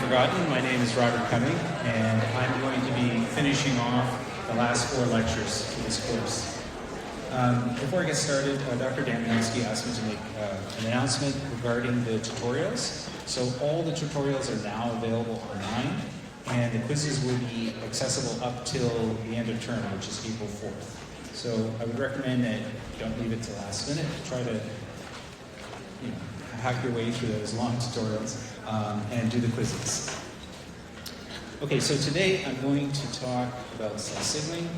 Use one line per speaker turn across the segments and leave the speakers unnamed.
forgotten, my name is Robert Cumming, and I'm going to be finishing off the last 4 lectures for this course. Before I get started, Dr. Damianski asked me to make an announcement regarding the tutorials. So all the tutorials are now available online, and the quizzes will be accessible up till the end of term, which is April 4th. So I would recommend that you don't leave it to the last minute. Try to hack your way through those long tutorials and do the quizzes. Okay, so today I'm going to talk about cell signaling,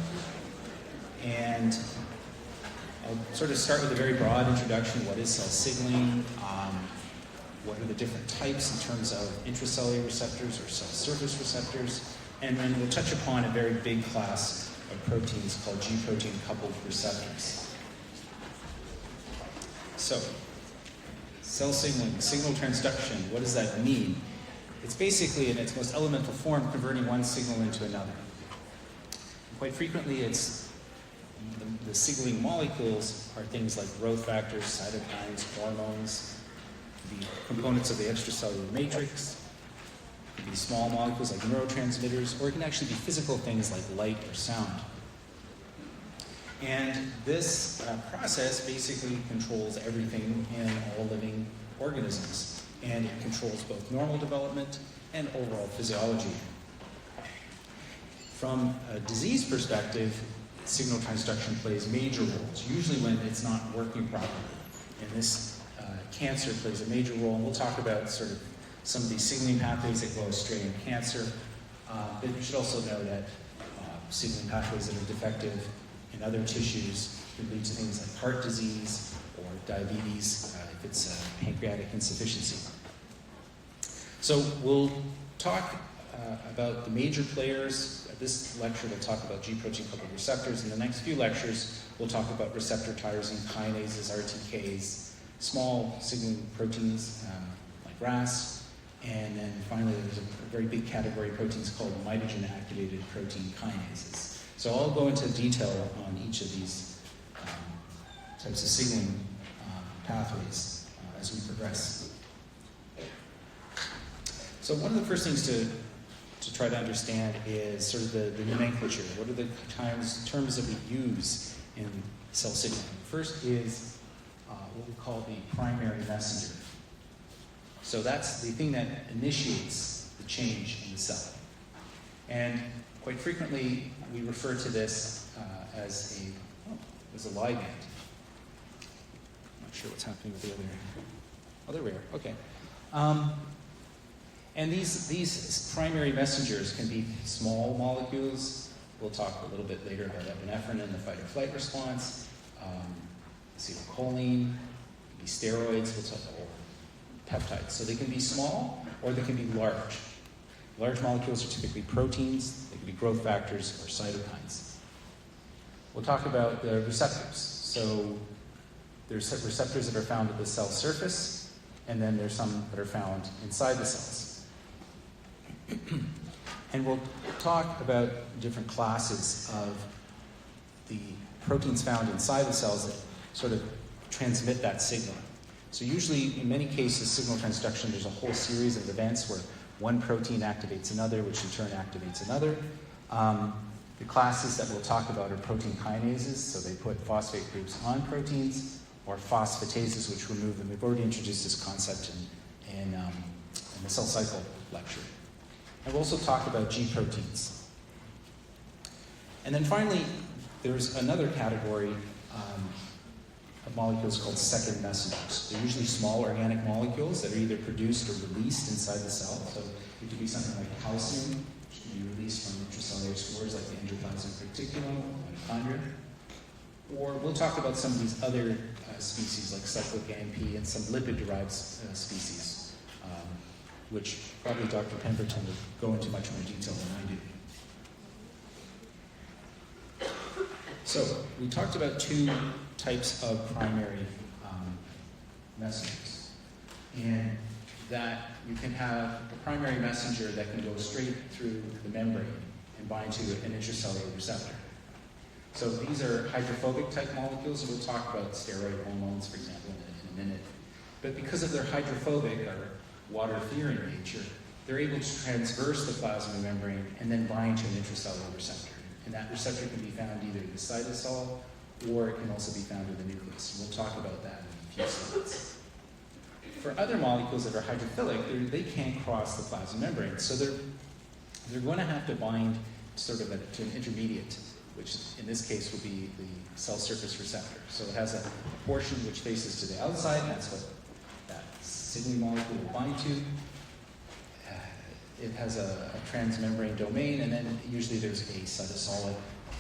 and I'll sort of start with a very broad introduction. What is cell signaling? What are the different types in terms of intracellular receptors or cell surface receptors? And then we'll touch upon a very big class of proteins called G-protein coupled receptors. So, cell signaling, signal transduction, what does that mean? It's basically, in its most elemental form, converting one signal into another. Quite frequently, it's the signaling molecules are things like growth factors, cytokines, hormones, the components of the extracellular matrix. It can be small molecules like neurotransmitters, or it can actually be physical things like light or sound. And this process basically controls everything in all living organisms. And it controls both normal development and overall physiology. From a disease perspective, signal transduction plays major roles, usually when it's not working properly. And this cancer plays a major role, and we'll talk about sort of some of these signaling pathways that go astray in cancer. But you should also know that signaling pathways that are defective in other tissues can lead to things like heart disease or diabetes if it's pancreatic insufficiency. So we'll talk about the major players. This lecture we'll talk about G-protein coupled receptors. In the next few lectures, we'll talk about receptor tyrosine kinases, RTKs, small signaling proteins like RAS, and then finally there's a very big category of proteins called mitogen-activated protein kinases. So I'll go into detail on each of these types of signaling pathways as we progress. So one of the first things to try to understand is sort of the nomenclature. What are the terms that we use in cell signaling? First is what we call the primary messenger. So that's the thing that initiates the change in the cell. And quite frequently, we refer to this as a ligand. I'm not sure what's happening with the other. Oh, there we are. Okay. And these primary messengers can be small molecules. We'll talk a little bit later about epinephrine and the fight or flight response. Acetylcholine, be steroids, or peptides. So they can be small or they can be large. Large molecules are typically proteins. They can be growth factors or cytokines. We'll talk about the receptors. So there's receptors that are found at the cell surface, and then there's some that are found inside the cells. And we'll talk about different classes of the proteins found inside the cells that sort of transmit that signal. So usually, in many cases, signal transduction, there's a whole series of events where one protein activates another, which in turn activates another. The classes that we'll talk about are protein kinases, so they put phosphate groups on proteins, or phosphatases, which remove them. We've already introduced this concept in the cell cycle lecture. And we'll also talk about G-proteins. And then finally, there's another category of molecules called second messengers. They're usually small organic molecules that are either produced or released inside the cell. So it could be something like calcium, which can be released from intracellular spores like the endoplasmic reticulum, mitochondria. Or we'll talk about some of these other species like cyclic AMP and some lipid-derived species, which probably Dr. Pemberton would go into much more detail than I do. So we talked about 2 types of primary messengers, and that you can have a primary messenger that can go straight through the membrane and bind to an intracellular receptor. So these are hydrophobic type molecules. We'll talk about steroid hormones, for example, in a minute. But because of their hydrophobic or water-adherent nature, they're able to transverse the plasma membrane and then bind to an intracellular receptor. And that receptor can be found either in the cytosol or it can also be found in the nucleus. We'll talk about that in a few slides. For other molecules that are hydrophilic, they can't cross the plasma membrane, so they're going to have to bind sort of to an intermediate, which in this case would be the cell surface receptor. So it has a portion which faces to the outside, and that's what that signaling molecule will bind to. It has a transmembrane domain, and then usually there's a cytosolic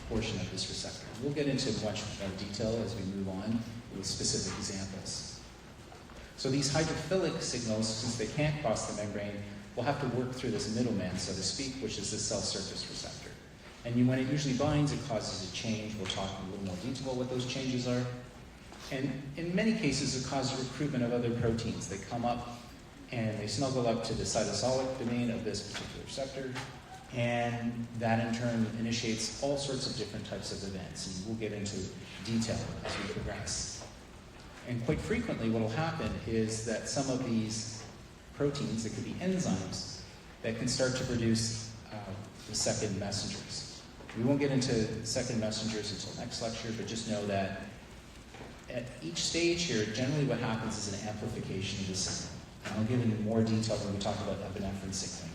portion of this receptor. We'll get into much more detail as we move on with specific examples. So these hydrophilic signals, since they can't cross the membrane, will have to work through this middleman, so to speak, which is the cell surface receptor. And when it usually binds, it causes a change. We'll talk in a little more detail about what those changes are. And in many cases, it causes recruitment of other proteins. They come up and they snuggle up to the cytosolic domain of this particular receptor, and that in turn initiates all sorts of different types of events. And we'll get into detail as we progress. And quite frequently, what will happen is that some of these proteins, that could be enzymes, that can start to produce the second messengers. We won't get into second messengers until next lecture, but just know that at each stage here, generally what happens is an amplification of the signal. And I'll get into more detail when we talk about epinephrine signaling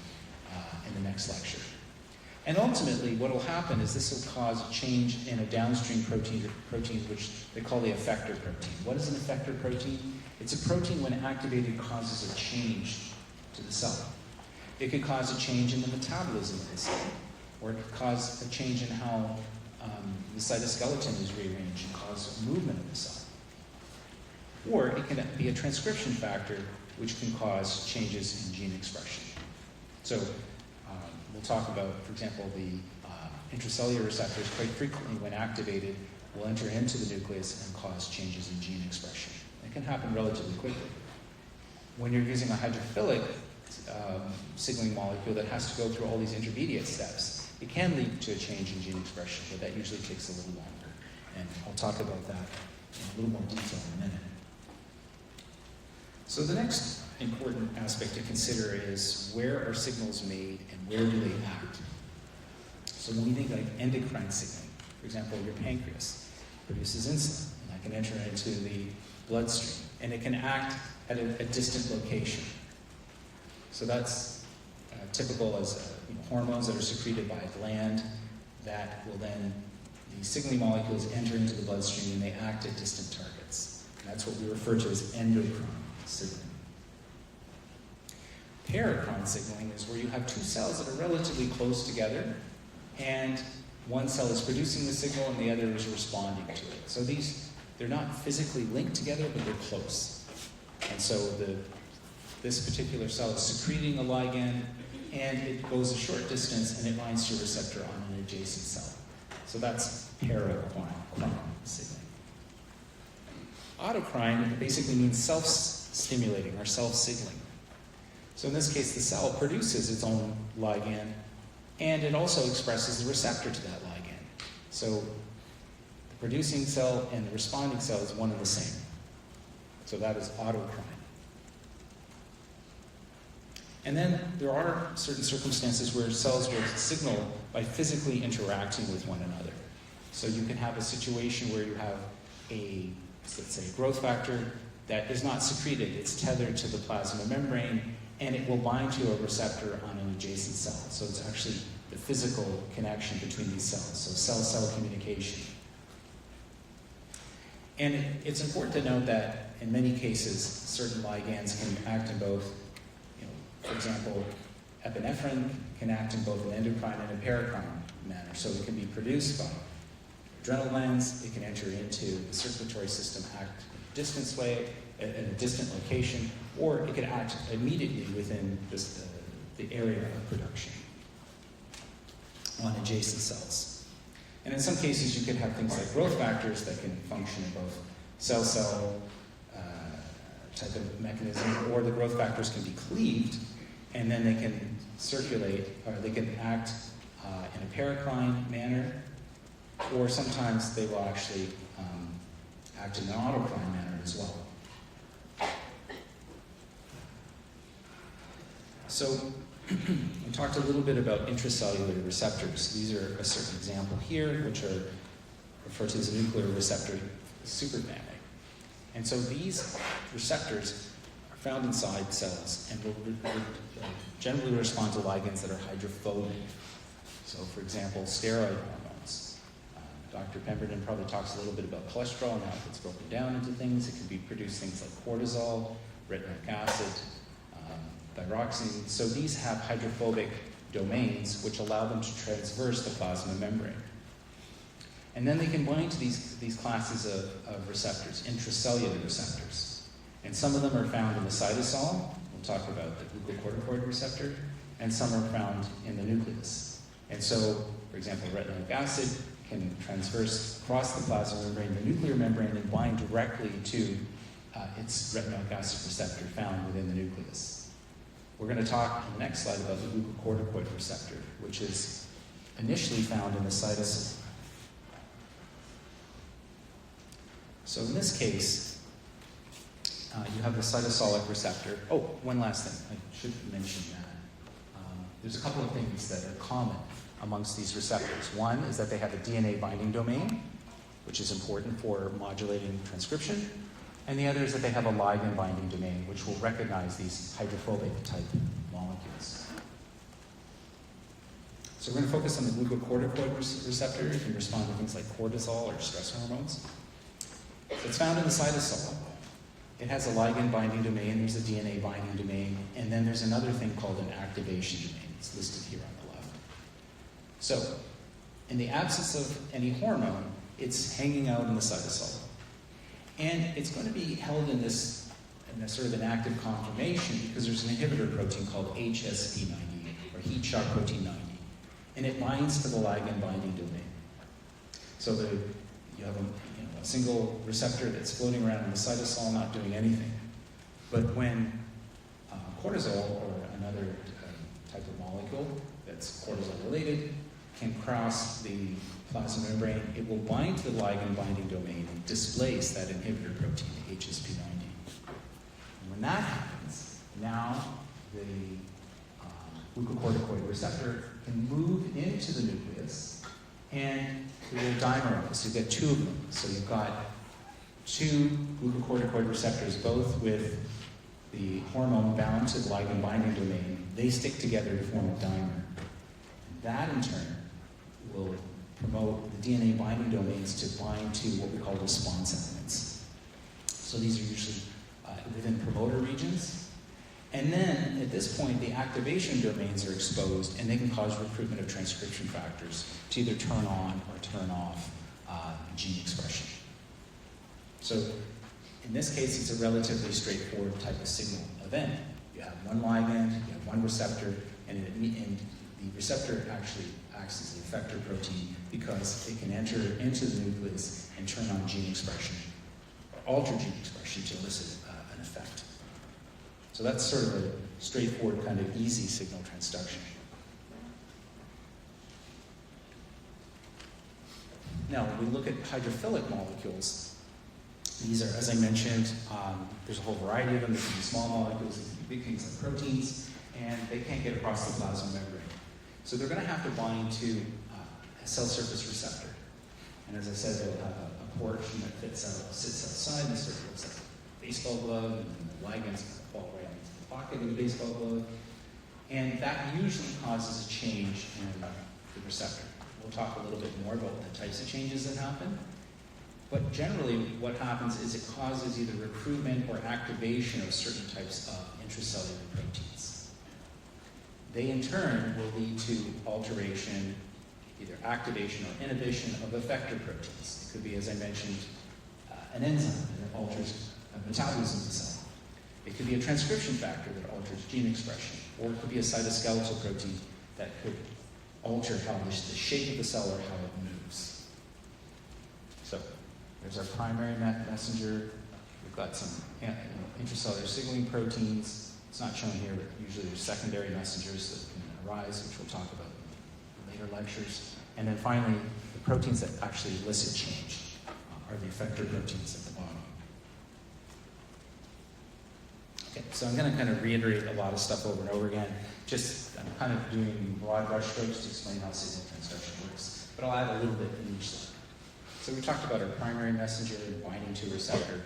in the next lecture. And ultimately, what will happen is this will cause a change in a downstream protein which they call the effector protein. What is an effector protein? It's a protein when activated causes a change to the cell. It could cause a change in the metabolism of the cell, or it could cause a change in how the cytoskeleton is rearranged and cause movement of the cell. Or it can be a transcription factor which can cause changes in gene expression. So we'll talk about, for example, the intracellular receptors quite frequently when activated will enter into the nucleus and cause changes in gene expression. It can happen relatively quickly. When you're using a hydrophilic signaling molecule that has to go through all these intermediate steps, it can lead to a change in gene expression, but that usually takes a little longer. And I'll talk about that in a little more detail in a minute. So the next important aspect to consider is where are signals made and where do they act? So when we think like endocrine signaling, for example, your pancreas produces insulin, and that can enter into the bloodstream, and it can act at a distant location. So that's typical as hormones that are secreted by a gland that will then, the signaling molecules enter into the bloodstream and they act at distant targets. And that's what we refer to as endocrine signaling. Paracrine signaling is where you have two cells that are relatively close together, and one cell is producing the signal and the other is responding to it. So they're not physically linked together, but they're close. And so this particular cell is secreting a ligand, and it goes a short distance and it binds to a receptor on an adjacent cell. So that's paracrine signaling. Autocrine basically means self-stimulating or self-signaling. So in this case, the cell produces its own ligand, and it also expresses the receptor to that ligand. So the producing cell and the responding cell is one and the same. So that is autocrine. And then there are certain circumstances where cells will signal by physically interacting with one another. So you can have a situation where you have let's say, a growth factor that is not secreted. It's tethered to the plasma membrane, and it will bind to a receptor on an adjacent cell. So it's actually the physical connection between these cells, so cell-cell communication. And it's important to note that in many cases, certain ligands can act in both, for example, epinephrine can act in both an endocrine and a paracrine manner. So it can be produced by adrenal glands, it can enter into the circulatory system, act in a distance way, at a distant location, or it could act immediately within the area of production on adjacent cells. And in some cases, you could have things like growth factors that can function in both cell-cell type of mechanism, or the growth factors can be cleaved, and then they can circulate, or they can act in a paracrine manner, or sometimes they will actually act in an autocrine manner as well. So We talked a little bit about intracellular receptors. These are a certain example here, which are referred to as a nuclear receptor superfamily. And so these receptors are found inside cells and will generally respond to ligands that are hydrophobic. So, for example, steroid hormones. Dr. Pemberton probably talks a little bit about cholesterol and how it gets broken down into things. It can be produce things like cortisol, retinoic acid, thyroxine. So these have hydrophobic domains which allow them to traverse the plasma membrane. And then they can bind to these classes of receptors, intracellular receptors. And some of them are found in the cytosol. We'll talk about the glucocorticoid receptor. And some are found in the nucleus. And so, for example, retinoic acid can transverse across the plasma membrane, the nuclear membrane, and bind directly to its retinoic acid receptor found within the nucleus. We're going to talk in the next slide about the glucocorticoid receptor, which is initially found in the cytosol. So in this case, you have the cytosolic receptor. Oh, one last thing. I should mention that. There's a couple of things that are common amongst these receptors. One is that they have a DNA binding domain, which is important for modulating transcription. And the other is that they have a ligand binding domain, which will recognize these hydrophobic type molecules. So we're going to focus on the glucocorticoid receptor. It can respond to things like cortisol or stress hormones. So it's found in the cytosol. It has a ligand binding domain, there's a DNA binding domain, and then there's another thing called an activation domain. It's listed here on the left. So, in the absence of any hormone, it's hanging out in the cytosol. And it's going to be held in this sort of an active conformation because there's an inhibitor protein called HSP90, or heat shock protein 90. And it binds to the ligand binding domain. So you have a single receptor that's floating around in the cytosol not doing anything. But when cortisol, or another type of molecule that's cortisol related, can cross the plasma membrane, it will bind to the ligand binding domain and displace that inhibitor protein, HSP90. And when that happens, now the glucocorticoid receptor can move into the nucleus and it will dimerize. So you get two of them. So you've got two glucocorticoid receptors, both with the hormone bound to the ligand binding domain. They stick together to form a dimer. That in turn will promote the DNA binding domains to bind to what we call response elements. So these are usually within promoter regions. And then, at this point, the activation domains are exposed, and they can cause recruitment of transcription factors to either turn on or turn off gene expression. So, in this case, it's a relatively straightforward type of signal event. You have one ligand, you have one receptor, and the receptor actually acts as the effector protein because it can enter into the nucleus and turn on gene expression, or alter gene expression to elicit an effect. So that's sort of a straightforward, kind of easy signal transduction. Now, when we look at hydrophilic molecules, these are, as I mentioned, there's a whole variety of them. They can be small molecules, they can be big things like proteins, and they can't get across the plasma membrane. So they're going to have to bind to a cell surface receptor. And as I said, they'll have a portion that sits outside the circle, like a baseball glove, and then the ligand's going to fall right into the pocket of the baseball glove. And that usually causes a change in the receptor. We'll talk a little bit more about the types of changes that happen. But generally, what happens is it causes either recruitment or activation of certain types of intracellular proteins. They, in turn, will lead to alteration, either activation or inhibition of effector proteins. It could be, as I mentioned, an enzyme that alters metabolism of the cell. It could be a transcription factor that alters gene expression, or it could be a cytoskeletal protein that could alter how the shape of the cell or how it moves. So there's our primary messenger. We've got some intracellular signaling proteins. It's not shown here, but usually there's secondary messengers that can arise, which we'll talk about in later lectures. And then finally, the proteins that actually elicit change are the effector proteins at the bottom. Okay, so I'm going to kind of reiterate a lot of stuff over and over again. I'm kind of doing broad brush strokes to explain how signal transduction works, but I'll add a little bit in each slide. So we talked about our primary messenger binding to a receptor.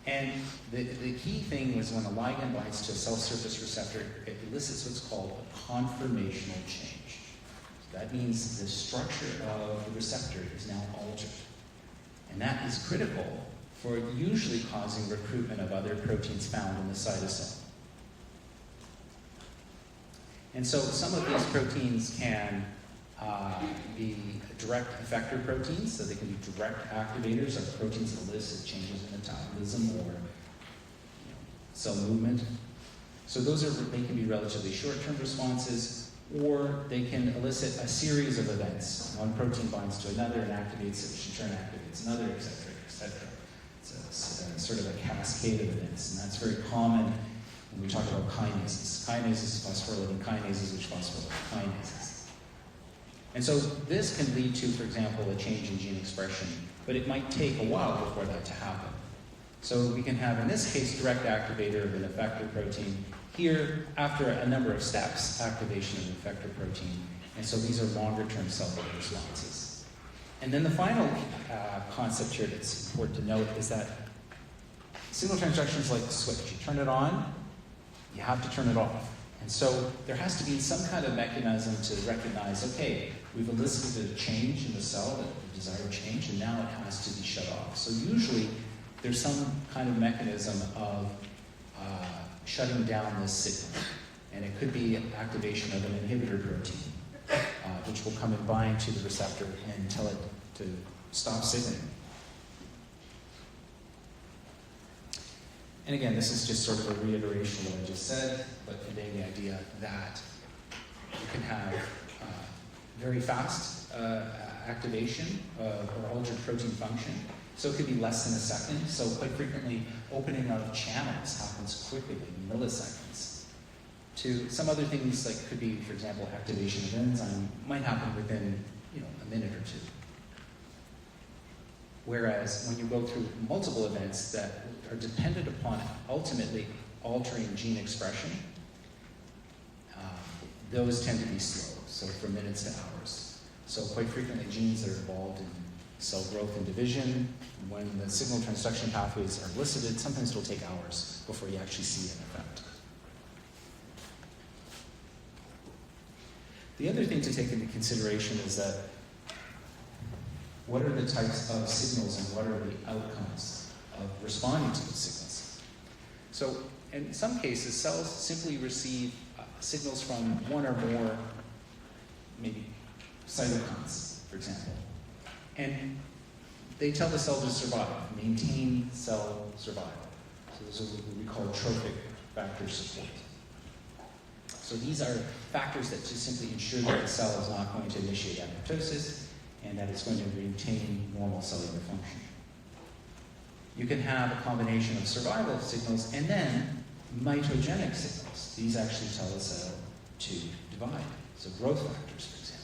And the key thing was when a ligand binds to a cell surface receptor, it elicits what's called a conformational change. So that means the structure of the receptor is now altered. And that is critical for usually causing recruitment of other proteins found in the cytosol. And so some of these proteins can be direct effector proteins, so they can be direct activators of proteins that elicit changes in metabolism or cell movement. So they can be relatively short-term responses, or they can elicit a series of events. One protein binds to another and activates it, which in turn activates another, et cetera, et cetera. It's a sort of a cascade of events, and that's very common when we talk about kinases. Kinases, phosphorylating kinases, which phosphorylate kinases. And so this can lead to, for example, a change in gene expression, but it might take a while before that to happen. So we can have, in this case, direct activator of an effector protein. Here, after a number of steps, activation of an effector protein. And so these are longer-term cell-level responses. And then the final concept here that's important to note is that signal transduction is like a switch. You turn it on, you have to turn it off. And so there has to be some kind of mechanism to recognize, okay, we've elicited a change in the cell, the desired change, and now it has to be shut off. So usually there's some kind of mechanism of shutting down this signal. And it could be activation of an inhibitor protein, which will come and bind to the receptor and tell it to stop signaling. And again, this is just sort of a reiteration of what I just said, but conveying the idea that you can have very fast activation or altered protein function. So it could be less than a second. So quite frequently, opening of channels happens quickly, in milliseconds. To some other things, like could be, for example, activation of enzyme, might happen within a minute or two. Whereas when you go through multiple events that are dependent upon ultimately altering gene expression, those tend to be slow, so from minutes to hours. So quite frequently genes that are involved in cell growth and division, when the signal transduction pathways are elicited, sometimes it'll take hours before you actually see an effect. The other thing to take into consideration is that what are the types of signals and what are the outcomes of responding to those signals? So in some cases, cells simply receive signals from one or more, maybe cytokines, for example. And they tell the cell to survive, maintain cell survival. So those are what we call trophic factor support. So these are factors that just simply ensure that the cell is not going to initiate apoptosis and that it's going to maintain normal cellular function. You can have a combination of survival signals and then mitogenic signals. These actually tell the cell to divide. So growth factors, for example.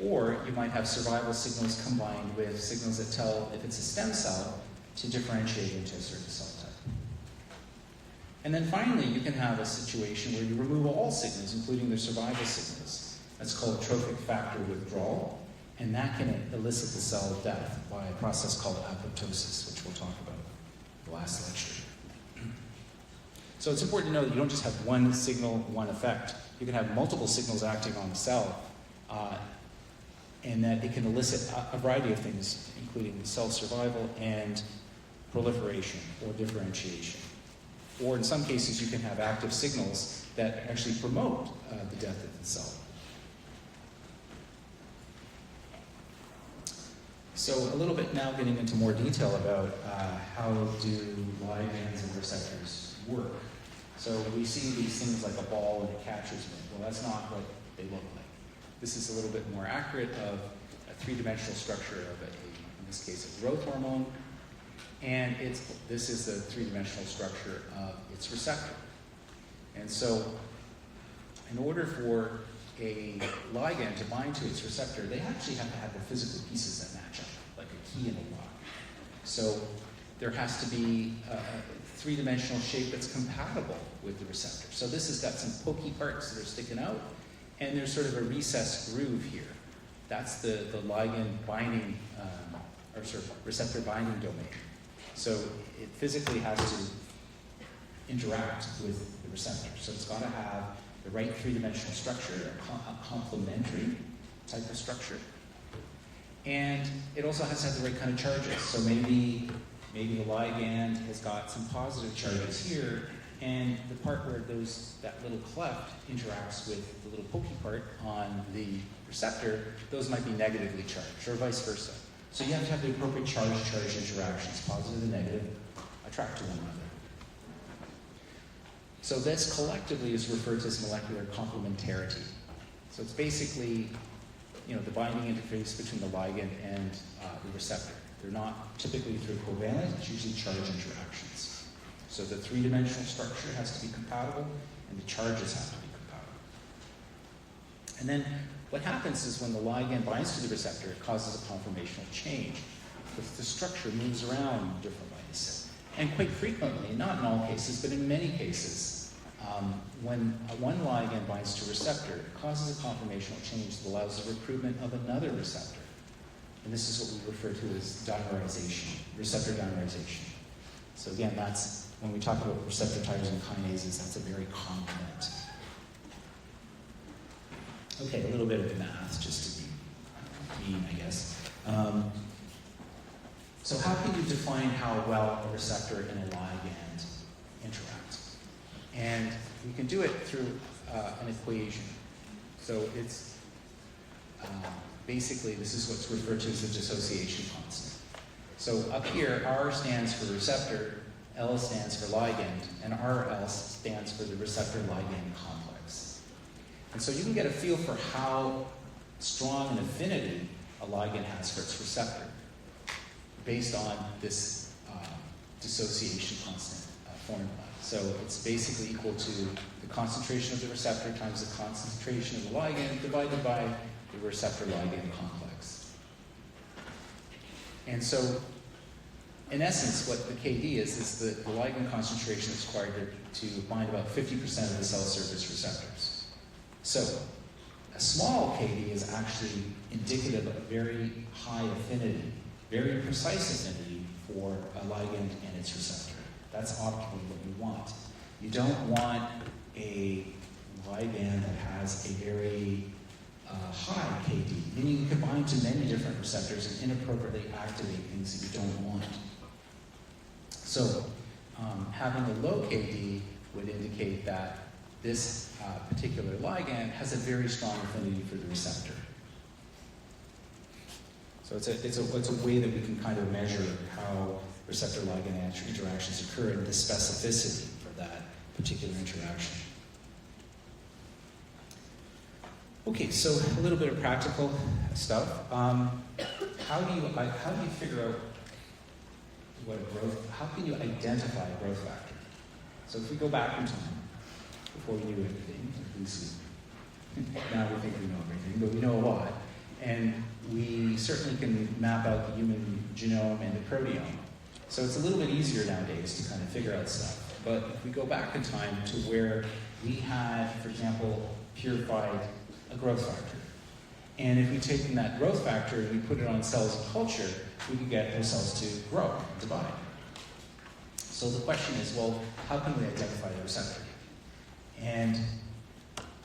Or you might have survival signals combined with signals that tell, if it's a stem cell, to differentiate into a certain cell type. And then finally, you can have a situation where you remove all signals, including the survival signals. That's called trophic factor withdrawal, and that can elicit the cell death by a process called apoptosis, which we'll talk about in the last lecture. So it's important to know that you don't just have one signal, one effect. You can have multiple signals acting on the cell, and that it can elicit a variety of things, including cell survival and proliferation or differentiation. Or in some cases, you can have active signals that actually promote the death of the cell. So a little bit now getting into more detail about how do ligands and receptors work. So we see these things like a ball and a catcher's mitt. Well, that's not what they look like. This is a little bit more accurate of a three-dimensional structure of in this case, a growth hormone. And this is the three-dimensional structure of its receptor. And so in order for a ligand to bind to its receptor, they actually have to have the physical pieces that match up, like a key and a lock. So there has to be three-dimensional shape that's compatible with the receptor. So this has got some pokey parts that are sticking out, and there's sort of a recessed groove here. That's the ligand binding, or sort of receptor binding domain. So it physically has to interact with the receptor. So it's got to have the right three-dimensional structure, a complementary type of structure. And it also has to have the right kind of charges. So maybe the ligand has got some positive charges here, and the part where that little cleft interacts with the little pokey part on the receptor, those might be negatively charged, or vice versa. So you have to have the appropriate charge-charge interactions, positive and negative, attract to one another. So this collectively is referred to as molecular complementarity. So it's basically, the binding interface between the ligand and the receptor. They're not typically through covalent, it's usually charge interactions. So the three-dimensional structure has to be compatible, and the charges have to be compatible. And then what happens is when the ligand binds to the receptor, it causes a conformational change. The structure moves around in different ways. And quite frequently, not in all cases, but in many cases, when one ligand binds to a receptor, it causes a conformational change that allows the recruitment of another receptor. And this is what we refer to as dimerization, receptor dimerization. So again, that's when we talk about receptor tyrosine kinases, that's a very complement. Okay, a little bit of math, just to be mean, I guess. So how can you define how well a receptor and a ligand interact? And you can do it through an equation. So it's basically, this is what's referred to as the dissociation constant. So up here, R stands for receptor, L stands for ligand, and RL stands for the receptor-ligand complex. And so you can get a feel for how strong an affinity a ligand has for its receptor based on this dissociation constant formula. So it's basically equal to the concentration of the receptor times the concentration of the ligand divided by the receptor-ligand complex. And so, in essence, what the KD is the ligand concentration is required to bind about 50% of the cell surface receptors. So, a small KD is actually indicative of a very high affinity, very precise affinity for a ligand and its receptor. That's optimally what you want. You don't want a ligand that has a very high KD, meaning you can bind to many different receptors and inappropriately activate things that you don't want. So having a low KD would indicate that this particular ligand has a very strong affinity for the receptor. So it's a way that we can kind of measure how receptor-ligand interactions occur and the specificity for that particular interaction. Okay, so a little bit of practical stuff. How do you figure out how can you identify a growth factor? So if we go back in time, before we knew everything, now we think we know everything, but we know a lot. And we certainly can map out the human genome and the proteome. So it's a little bit easier nowadays to kind of figure out stuff. But if we go back in time to where we had, for example, purified a growth factor. And if we take that growth factor and we put it on cells in culture, we can get those cells to grow, divide. So the question is, well, how can we identify the receptor? And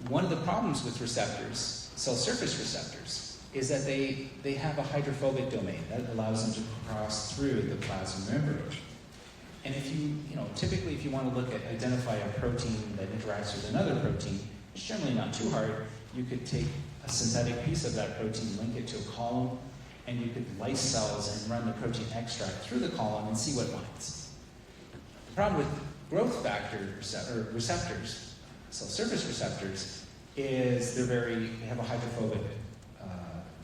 one of the problems with receptors, cell surface receptors, is that they have a hydrophobic domain that allows them to cross through the plasma membrane. And if typically if you want to identify a protein that interacts with another protein, it's generally not too hard. You could take a synthetic piece of that protein, link it to a column, and you could lyse cells and run the protein extract through the column and see what binds. The problem with growth factor receptors, cell surface receptors, is they have a hydrophobic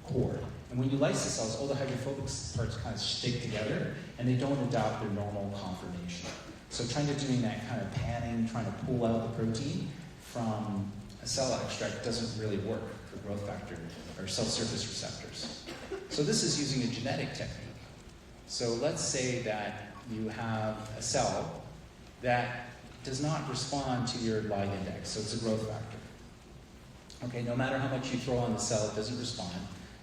core. And when you lyse the cells, all the hydrophobic parts kind of stick together, and they don't adopt their normal conformation. So doing that kind of panning, trying to pull out the protein from a cell extract doesn't really work for growth factor or cell surface receptors. So this is using a genetic technique. So let's say that you have a cell that does not respond to your ligand X, so it's a growth factor. Okay, no matter how much you throw on the cell, it doesn't respond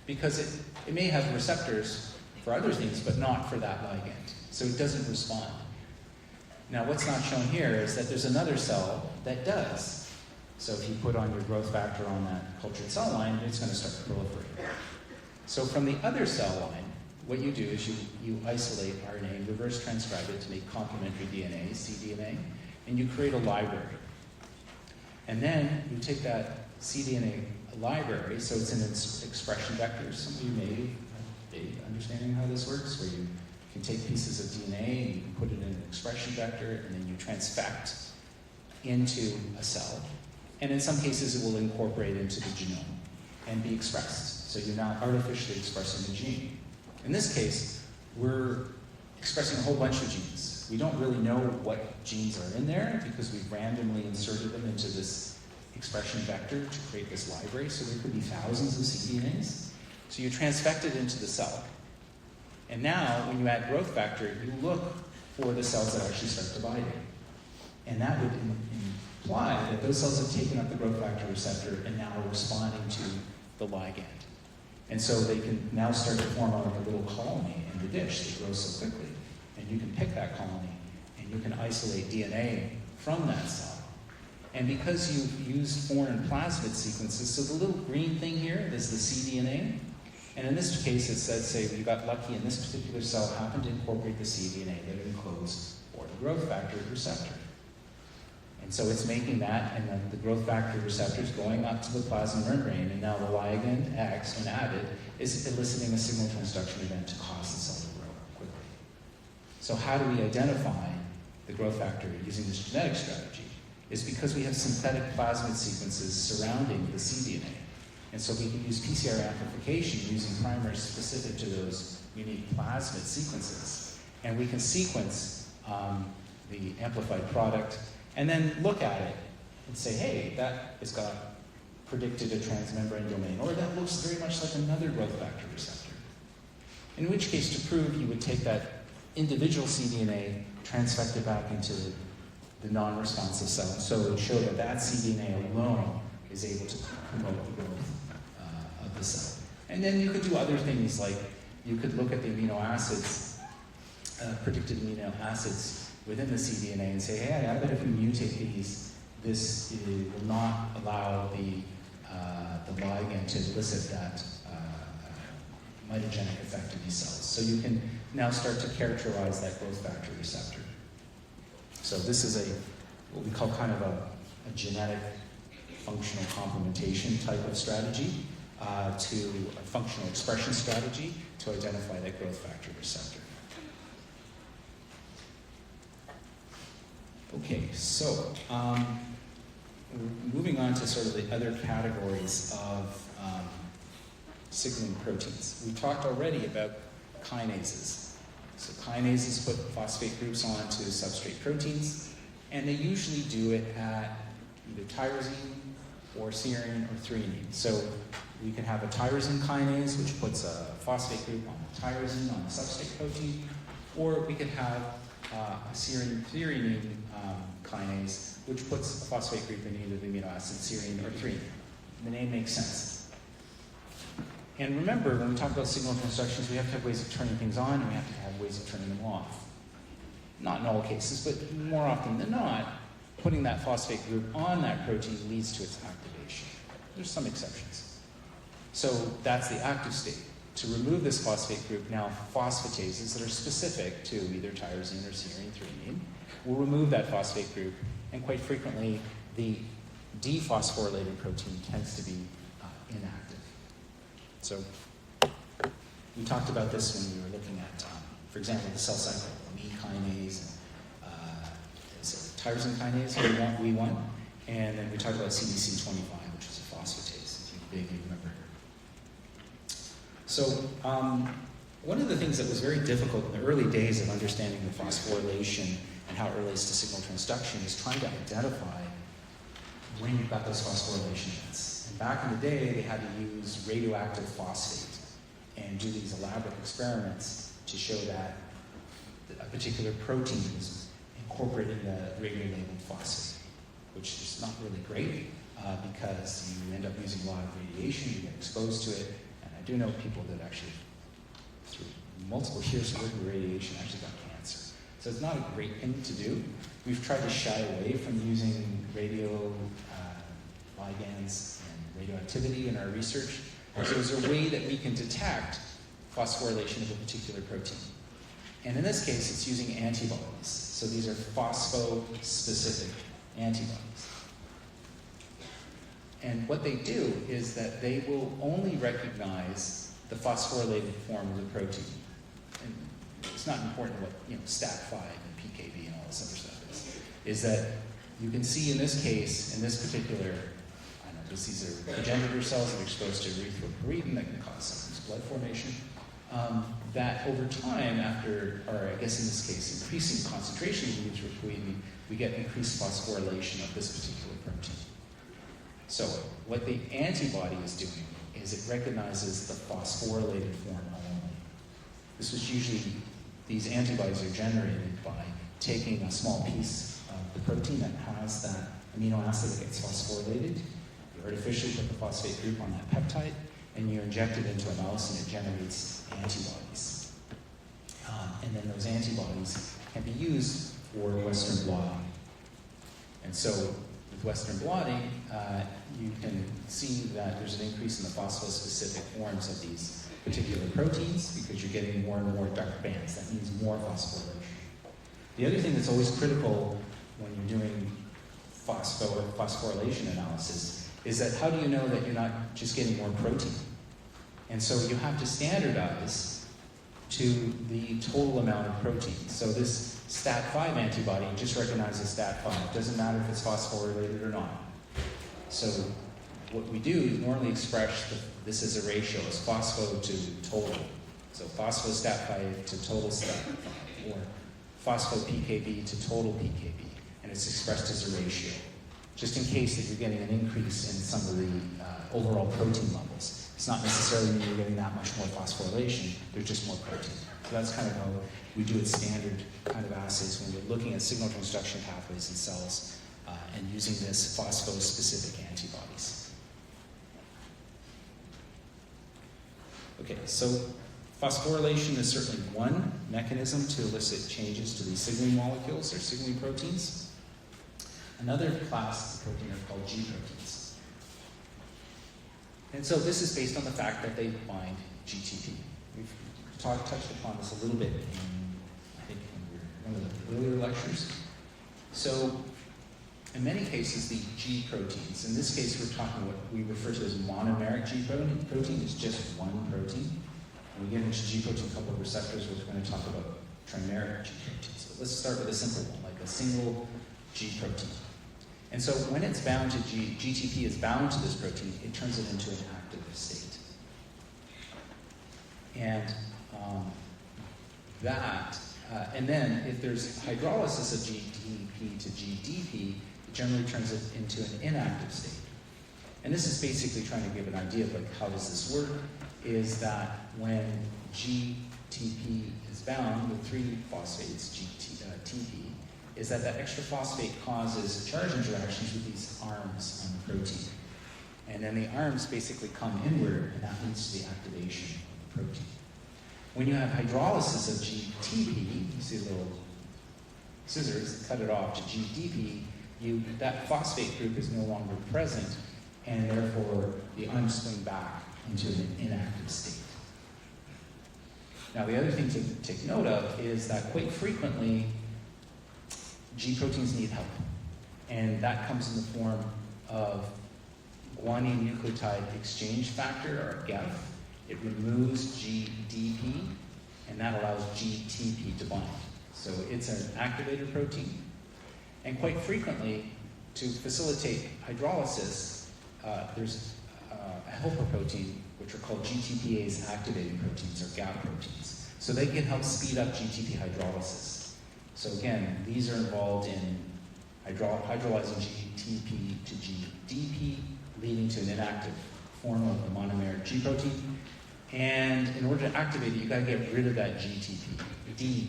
because it may have receptors for other things, but not for that ligand. So it doesn't respond. Now, what's not shown here is that there's another cell that does. So if you put on your growth factor on that cultured cell line, it's going to start to proliferate. So from the other cell line, what you do is you isolate RNA, reverse transcribe it to make complementary DNA, cDNA, and you create a library. And then you take that cDNA library, so it's in its expression vectors. Some of you may have a big understanding how this works, where you can take pieces of DNA and you can put it in an expression vector, and then you transfect into a cell. And in some cases, it will incorporate into the genome and be expressed. So you're not artificially expressing the gene. In this case, we're expressing a whole bunch of genes. We don't really know what genes are in there because we've randomly inserted them into this expression vector to create this library. So there could be thousands of cDNAs. So you transfect it into the cell. And now, when you add growth factor, you look for the cells that actually start dividing. And that would imply that those cells have taken up the growth factor receptor and now are responding to the ligand. And so they can now start to form like a little colony in the dish that grows so quickly. And you can pick that colony, and you can isolate DNA from that cell. And because you've used foreign plasmid sequences, so the little green thing here is the cDNA. And in this case, it says, say, you got lucky and this particular cell happened to incorporate the cDNA that encodes for the growth factor receptor. And so it's making that, and then the growth factor receptor is going up to the plasma membrane, and now the ligand X, when added, is eliciting a signal transduction event to cause the cell to grow quickly. So how do we identify the growth factor using this genetic strategy? Is because we have synthetic plasmid sequences surrounding the cDNA. And so we can use PCR amplification using primers specific to those unique plasmid sequences. And we can sequence the amplified product and then look at it and say, hey, that has got predicted a transmembrane domain, or that looks very much like another growth factor receptor. In which case, to prove, you would take that individual cDNA, transfect it back into the non-responsive cell, so it would show that that cDNA alone is able to promote the growth of the cell. And then you could do other things, like you could look at the amino acids, predicted amino acids within the cDNA and say, hey, I bet if we mutate these, this will not allow the ligand to elicit that mitogenic effect in these cells. So you can now start to characterize that growth factor receptor. So this is what we call kind of a genetic functional complementation type of strategy to a functional expression strategy to identify that growth factor receptor. Okay, so moving on to sort of the other categories of signaling proteins. We talked already about kinases. So kinases put phosphate groups onto substrate proteins, and they usually do it at either tyrosine or serine or threonine. So we can have a tyrosine kinase, which puts a phosphate group on the tyrosine on the substrate protein, or we could have a serine-threonine kinase, which puts a phosphate group in either the amino acid serine or threonine. The name makes sense. And remember, when we talk about signal transductions, we have to have ways of turning things on, and we have to have ways of turning them off. Not in all cases, but more often than not, putting that phosphate group on that protein leads to its activation. There's some exceptions. So that's the active state. To remove this phosphate group, now phosphatases that are specific to either tyrosine or serine, threonine, will remove that phosphate group, and quite frequently, the dephosphorylated protein tends to be inactive. So we talked about this when we were looking at, for example, the cell cycle, MEE kinase, tyrosine kinase, WEE1, and then we talked about CDC25, which is a phosphatase, if you vaguely remember. So one of the things that was very difficult in the early days of understanding the phosphorylation and how it relates to signal transduction is trying to identify when you've got those phosphorylation events. And back in the day, they had to use radioactive phosphate and do these elaborate experiments to show that a particular protein was incorporating the radio-labeled phosphate, which is not really great because you end up using a lot of radiation, you get exposed to it, and I do know people that actually, through multiple years of working with radiation, actually got cancer. So it's not a great thing to do. We've tried to shy away from using radio ligands and radioactivity in our research. So there's a way that we can detect phosphorylation of a particular protein. And in this case, it's using antibodies. So these are phospho-specific antibodies. And what they do is that they will only recognize the phosphorylated form of the protein. And it's not important what STAT5 and PKB and all this other stuff is that you can see in this case, in this particular, these are progenitor cells that are exposed to erythropoietin that can cause sometimes blood formation. That over time, after, or I guess in this case, increasing concentrations of erythropoietin, we get increased phosphorylation of this particular protein. So what the antibody is doing is it recognizes the phosphorylated form only. This was usually, these antibodies are generated by taking a small piece of the protein that has that amino acid that gets phosphorylated. You artificially put the phosphate group on that peptide, and you inject it into a mouse, and it generates antibodies. And then those antibodies can be used for Western blotting. And so with Western blotting, you can see that there's an increase in the phosphospecific forms of these particular proteins because you're getting more and more dark bands. That means more phosphorylation. The other thing that's always critical when you're doing phosphorylation analysis is that how do you know that you're not just getting more protein? And so you have to standardize to the total amount of protein. So this STAT5 antibody just recognizes STAT5. It doesn't matter if it's phosphorylated or not. So what we do is normally express this as a ratio, as phospho to total. So phospho-STAT5 to total STAT5, or phospho-PKB to total PKB. And it's expressed as a ratio, just in case that you're getting an increase in some of the overall protein levels. It's not necessarily mean you're getting that much more phosphorylation, there's just more protein. So that's kind of how we do it standard kind of assays when we're looking at signal transduction pathways in cells and using this phospho-specific antibodies. Okay, so phosphorylation is certainly one mechanism to elicit changes to these signaling molecules or signaling proteins. Another class of protein are called G proteins. And so this is based on the fact that they bind GTP. We've touched upon this a little bit in, I think, in one of the earlier lectures. So in many cases, the G proteins, in this case we're talking what we refer to as monomeric G protein, is just one protein. When we get into G protein coupled receptors, we're going to talk about trimeric G proteins. But let's start with a simple one, like a single G protein. And so when it's bound to GTP is bound to this protein, it turns it into an active state. And and then if there's hydrolysis of GTP to GDP, it generally turns it into an inactive state. And this is basically trying to give an idea of like how does this work, is that when GTP is bound with 3 phosphates, TP, is that extra phosphate causes charge interactions with these arms on the protein. And then the arms basically come inward, and that leads to the activation of the protein. When you have hydrolysis of GTP, you see the little scissors that cut it off to GDP, that phosphate group is no longer present, and therefore the arms swing back into an inactive state. Now the other thing to take note of is that quite frequently G proteins need help, and that comes in the form of guanine nucleotide exchange factor, or GEF. It removes GDP, and that allows GTP to bind. So it's an activator protein, and quite frequently, to facilitate hydrolysis, there's a helper protein, which are called GTPase activating proteins, or GAP proteins. So they can help speed up GTP hydrolysis. So again, these are involved in hydrolyzing GTP to GDP, leading to an inactive form of the monomeric G protein. And in order to activate it, you've got to get rid of that GTP, DP.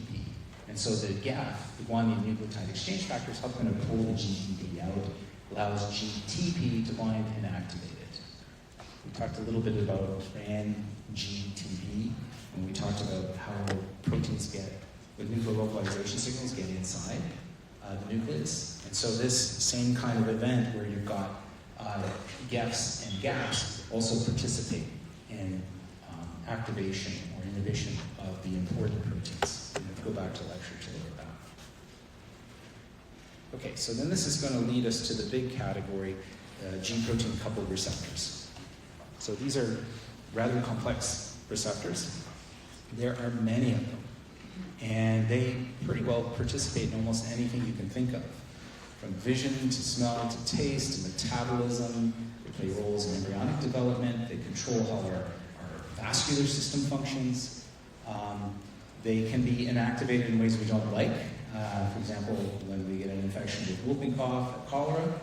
And so the GAF, the guanine nucleotide exchange factors, help kind of pull the GTP out, allows GTP to bind and activate it. We talked a little bit about GTP, and we talked about how proteins get, with nucleolocalization signals, get inside the nucleus. And so this same kind of event where you've got GEFs and GAPs also participate in activation or inhibition of the important proteins. And we'll go back to lecture to look at that. Okay, so then this is going to lead us to the big category, G-protein coupled receptors. So these are rather complex receptors. There are many of them. And they pretty well participate in almost anything you can think of. From vision to smell to taste to metabolism. They play roles in embryonic development. They control how our vascular system functions. They can be inactivated in ways we don't like. For example, when we get an infection with whooping cough or cholera.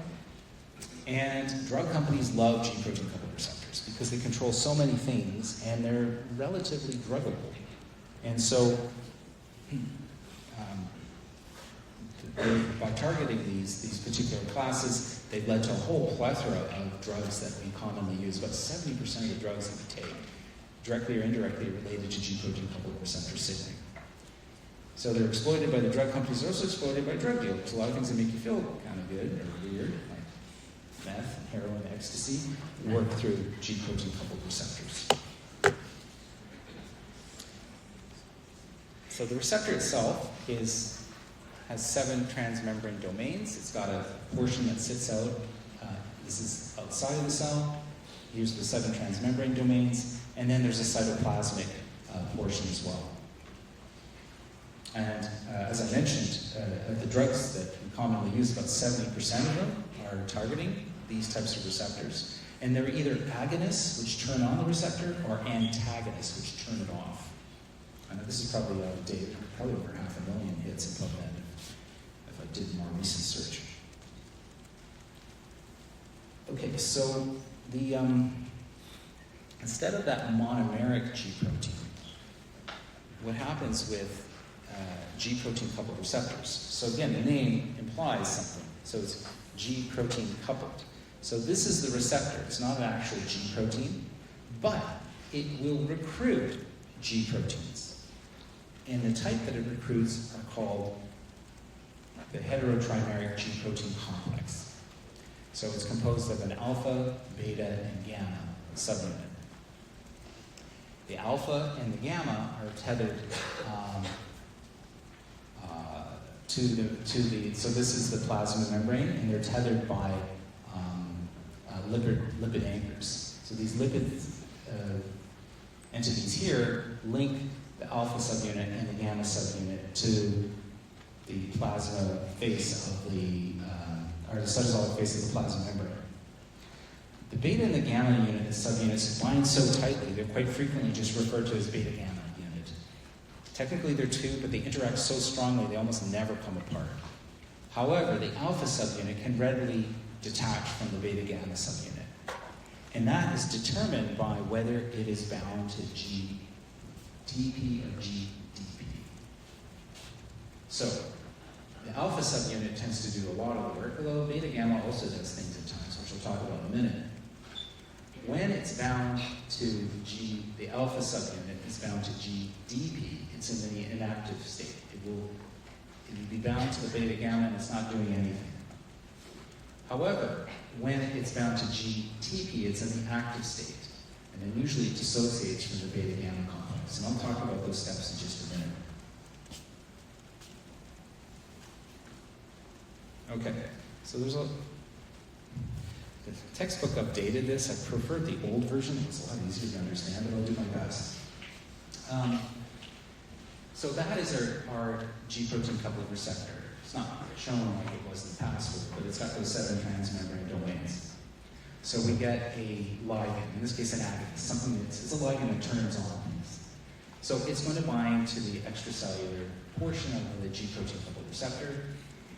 And drug companies love G-protein coupled receptors because they control so many things and they're relatively druggable. And so, by targeting these particular classes, they've led to a whole plethora of drugs that we commonly use. About 70% of the drugs that we take, directly or indirectly, are related to G-protein coupled receptor signaling. So they're exploited by the drug companies. They're also exploited by drug dealers. A lot of things that make you feel kind of good or weird, like meth, heroin, ecstasy, work through G-protein coupled receptors. So the receptor itself has 7 transmembrane domains. It's got a portion that sits out. This is outside of the cell. Here's the 7 transmembrane domains. And then there's a cytoplasmic portion as well. And as I mentioned, the drugs that we commonly use, about 70% of them are targeting these types of receptors. And they're either agonists, which turn on the receptor, or antagonists, which turn it off. I know this is probably out of date, probably over 500,000 hits in PubMed if I did more recent search. Okay, so the instead of that monomeric G protein, what happens with G-protein coupled receptors? So again, the name implies something. So it's G-protein coupled. So this is the receptor. It's not an actual G protein, but it will recruit G proteins. And the type that it recruits are called the heterotrimeric G protein complex. So it's composed of an alpha, beta, and gamma subunit. The alpha and the gamma are tethered so this is the plasma membrane, and they're tethered by lipid anchors. So these lipid entities here link the alpha subunit and the gamma subunit to the plasma face of or the cytosolic face of the plasma membrane. The beta and the gamma unit as subunits bind so tightly, they're quite frequently just referred to as beta-gamma unit. Technically they're 2, but they interact so strongly they almost never come apart. However, the alpha subunit can readily detach from the beta-gamma subunit. And that is determined by whether it is bound to GTP or GDP. So, the alpha subunit tends to do a lot of the work, although beta-gamma also does things at times, which we'll talk about in a minute. When it's bound to the alpha subunit is bound to GDP, it's in the inactive state. It will be bound to the beta-gamma and it's not doing anything. However, when it's bound to GTP, it's in the active state. And then usually it dissociates from the beta-gamma complex. And I'll talk about those steps in just a minute. Okay, so the textbook updated this. I preferred the old version. It was a lot easier to understand, but I'll do my best. So that is our G-protein coupled receptor. It's not shown like it was in the past, but it's got those 7 transmembrane domains. So we get a ligand, in this case an agonist, something it's a ligand that turns on things. So it's going to bind to the extracellular portion of the G-protein coupled receptor.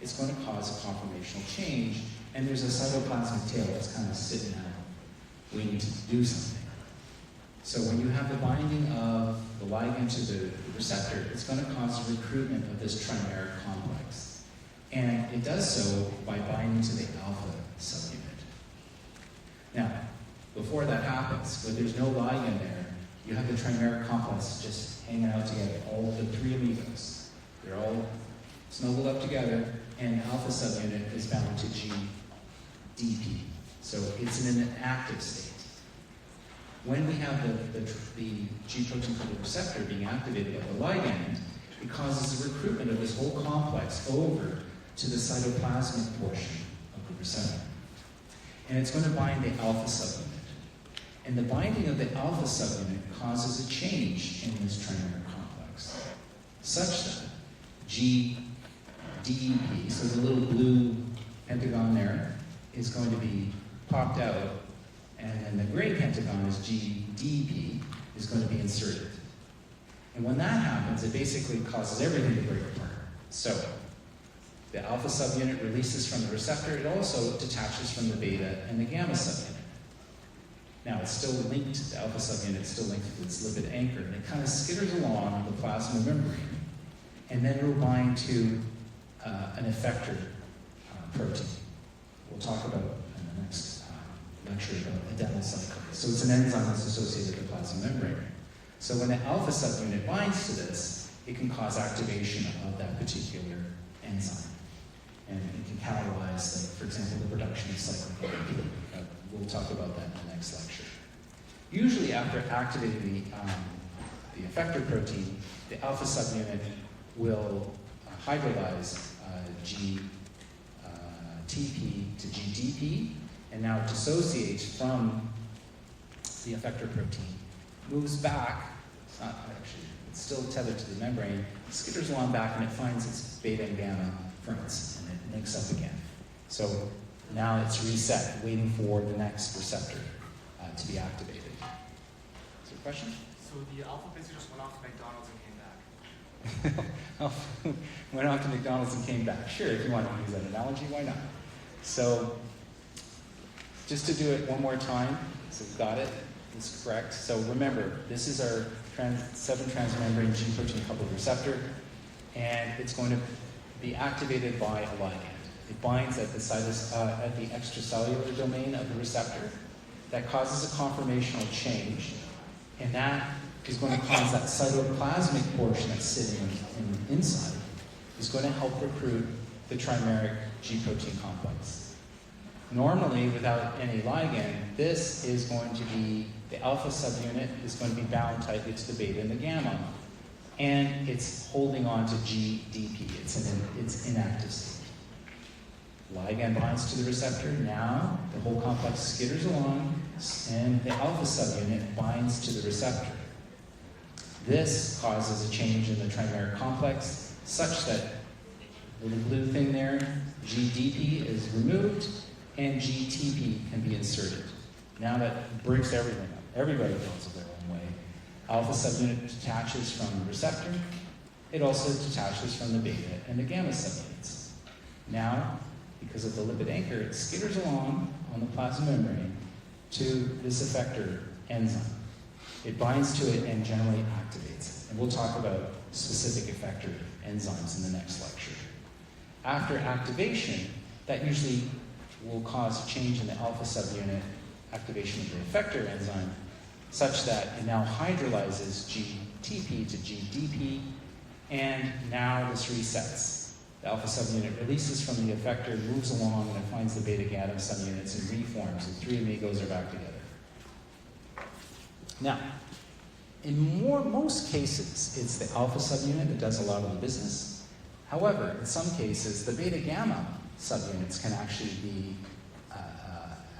It's going to cause a conformational change, and there's a cytoplasmic tail that's kind of sitting out, waiting to do something. So when you have the binding of the ligand to the receptor, it's going to cause the recruitment of this trimeric complex. And it does so by binding to the alpha subunit. Now, before that happens, when there's no ligand there, you have the trimeric complex just hanging out together, all the three amigos. They're all snuggled up together, and alpha subunit is bound to GDP. So it's in an active state. When we have the G protein coupled receptor being activated by the ligand, it causes the recruitment of this whole complex over to the cytoplasmic portion of the receptor. And it's going to bind the alpha subunit. And the binding of the alpha subunit causes a change in this trimeric complex, such that GDP, so the little blue pentagon there, is going to be popped out, and then the gray pentagon is GDP, is going to be inserted. And when that happens, it basically causes everything to break apart. So, the alpha subunit releases from the receptor. It also detaches from the beta and the gamma subunit. Now, it's still linked, the alpha subunit is still linked to its lipid anchor, and it kind of skitters along the plasma membrane, and then it'll bind to an effector protein. We'll talk about in the next lecture about adenylocyclase. So it's an enzyme that's associated with the plasma membrane. So when the alpha subunit binds to this, it can cause activation of that particular enzyme. And it can catalyze, like, for example, the production of cyclic AMP. We'll talk about that in the next lecture. Usually after activating the effector protein, the alpha subunit will hydrolyze GTP to GDP, and now dissociates from the effector protein, moves back, it's not actually, it's still tethered to the membrane, skitters along back, and it finds its beta and gamma fronts, and it links up again. So now it's reset, waiting for the next receptor to be activated. Is there a question?
So the alpha basically just went off to McDonald's and came back.
Went off to McDonald's and came back. Sure, if you want to use that analogy, why not? So, just to do it one more time, so we've got it, it's correct. So remember, this is our 7-transmembrane G protein coupled receptor, and it's going to be activated by a ligand. It binds at the extracellular domain of the receptor. That causes a conformational change, and that is going to cause that cytoplasmic portion that's sitting inside, is going to help recruit the trimeric G protein complex. Normally, without any ligand, this is going to be, the alpha subunit is going to be bound tightly to the beta and the gamma, and it's holding on to GDP. It's inactive state. Ligand binds to the receptor. Now, the whole complex skitters along, and the alpha subunit binds to the receptor. This causes a change in the trimeric complex, such that the little blue thing there, GDP, is removed, and GTP can be inserted. Now that breaks everything up. Everybody goes their own way. Alpha subunit detaches from the receptor. It also detaches from the beta and the gamma subunits. Now, because of the lipid anchor, it skitters along on the plasma membrane to this effector enzyme. It binds to it and generally activates it. And we'll talk about specific effector enzymes in the next lecture. After activation, that usually will cause a change in the alpha subunit activation of the effector enzyme, such that it now hydrolyzes GTP to GDP, and now this resets. The alpha subunit releases from the effector, moves along, and it finds the beta gamma subunits and reforms. The three amigos are back together. Now, in most cases, it's the alpha subunit that does a lot of the business. However, in some cases, the beta gamma subunits can actually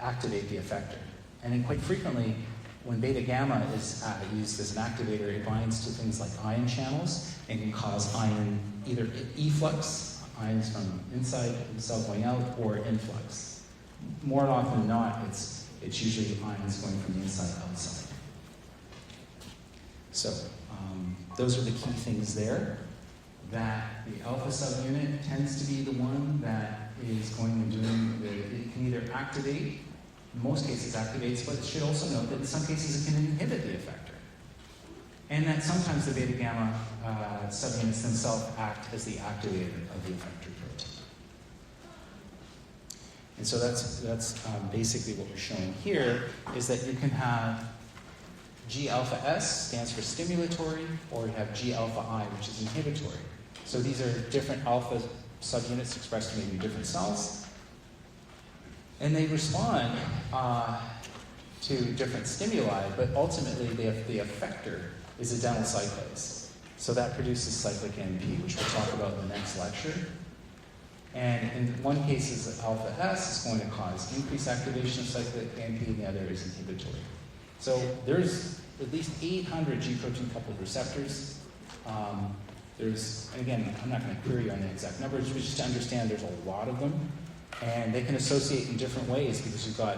activate the effector. And then quite frequently, when beta gamma is used as an activator, it binds to things like ion channels and can cause ion, either efflux, ions from inside the cell going out, or influx. More often than not, it's usually ions going from the inside outside. So those are the key things there. That the alpha subunit tends to be the one that is going and doing it can either activate in most cases activates, but it should also note that in some cases it can inhibit the effector. And that sometimes the beta gamma subunits themselves act as the activator of the effector protein. And so that's basically what we're showing here, is that you can have G alpha S stands for stimulatory, or you have G alpha I, which is inhibitory. So these are different alpha subunits expressed in maybe different cells. And they respond to different stimuli, but ultimately the effector is adenyl cyclase. So that produces cyclic AMP, which we'll talk about in the next lecture. And in one case, is alpha S is going to cause increased activation of cyclic AMP, and the other is inhibitory. So there's at least 800 G protein coupled receptors. And again, I'm not going to query on the exact numbers, but just to understand there's a lot of them. And they can associate in different ways because you've got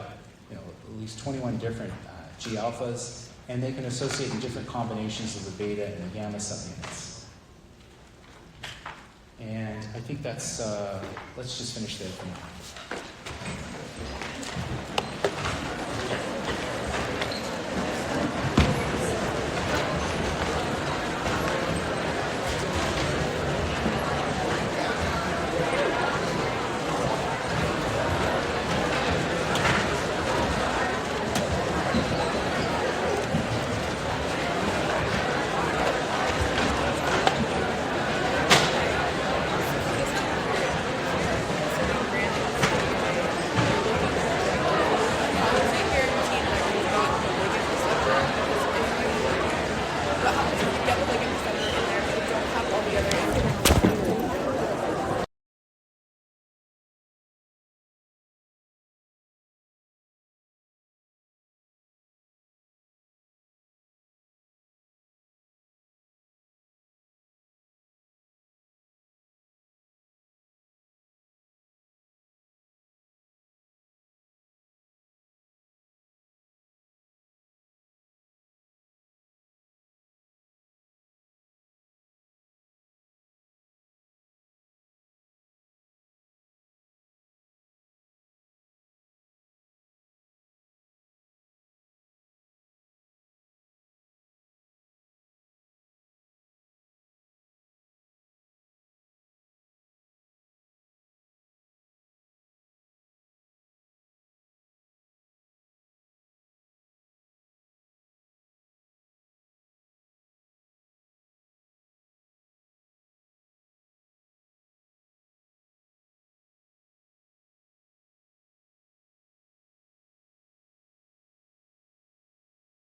at least 21 different G alphas, and they can associate in different combinations of the beta and the gamma subunits. And I think that's, let's just finish there for now.